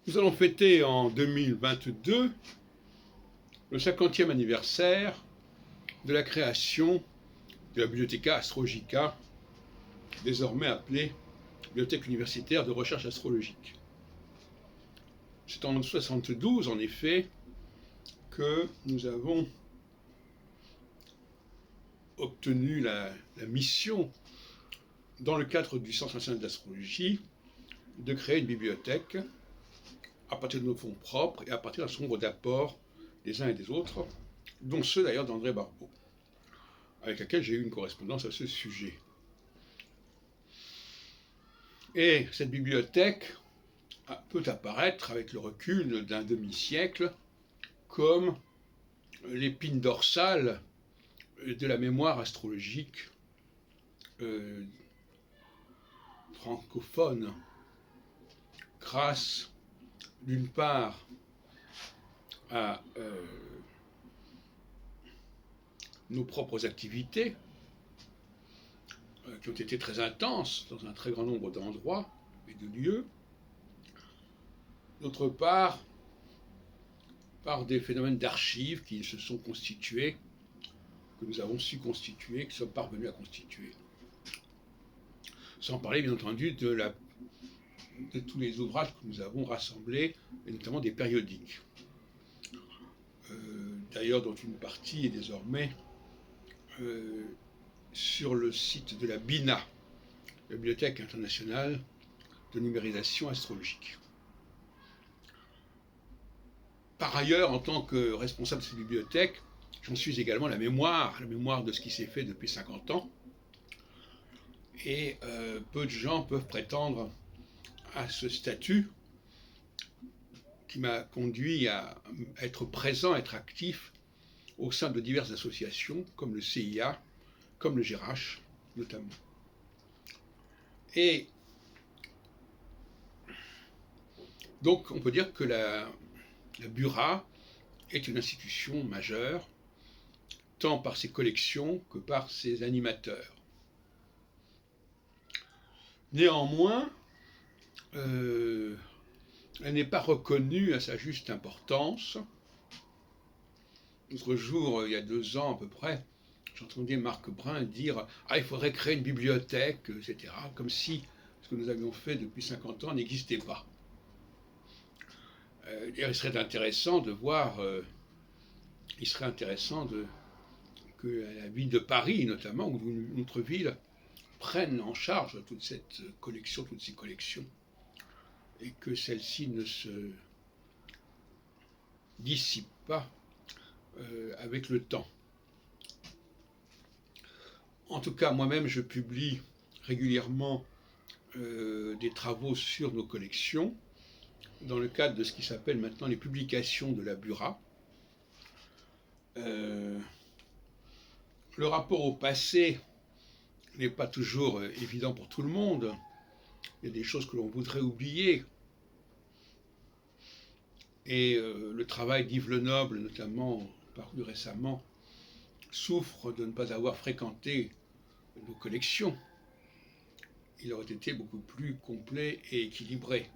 Nous allons fêter en 2022 le 50e anniversaire de la création de la Bibliotheca Astrologica, désormais appelée Bibliothèque universitaire de recherche astrologique. C'est en 1972, en effet, que nous avons obtenu la mission, dans le cadre du Centre national d'astrologie, de créer une bibliothèque à partir de nos fonds propres et à partir d'un certain nombre d'apports des uns et des autres, dont ceux d'ailleurs d'André Barbeau, avec laquelle j'ai eu une correspondance à ce sujet. Et cette bibliothèque peut apparaître, avec le recul d'un demi-siècle, comme l'épine dorsale de la mémoire astrologique francophone, grâce d'une part à nos propres activités, qui ont été très intenses dans un très grand nombre d'endroits et de lieux, d'autre part par des phénomènes d'archives qui se sont constitués, que nous avons su constituer, qui sommes parvenus à constituer. Sans parler bien entendu de tous les ouvrages que nous avons rassemblés, et notamment des périodiques. D'ailleurs, dont une partie est désormais sur le site de la BINA, la Bibliothèque internationale de numérisation astrologique. Par ailleurs, en tant que responsable de cette bibliothèque, j'en suis également la mémoire de ce qui s'est fait depuis 50 ans. Et peu de gens peuvent prétendre à ce statut qui m'a conduit à être présent, à être actif au sein de diverses associations, comme le CIA, comme le GRH notamment. Et donc on peut dire que la BURA est une institution majeure, tant par ses collections que par ses animateurs. Néanmoins, elle n'est pas reconnue à sa juste importance. L'autre jour, il y a 2 ans à peu près, j'entendais Marc Brun dire « Ah, il faudrait créer une bibliothèque, etc. » comme si ce que nous avions fait depuis 50 ans n'existait pas. Il serait intéressant de voir, que la ville de Paris, notamment, ou notre ville, prenne en charge toute cette collection, toutes ces collections, et que celle-ci ne se dissipe pas avec le temps. En tout cas, moi-même, je publie régulièrement des travaux sur nos collections, dans le cadre de ce qui s'appelle maintenant les publications de la BURA. Le rapport au passé n'est pas toujours évident pour tout le monde. Il y a des choses que l'on voudrait oublier. Et le travail d'Yves Lenoble, notamment paru récemment, souffre de ne pas avoir fréquenté nos collections. Il aurait été beaucoup plus complet et équilibré.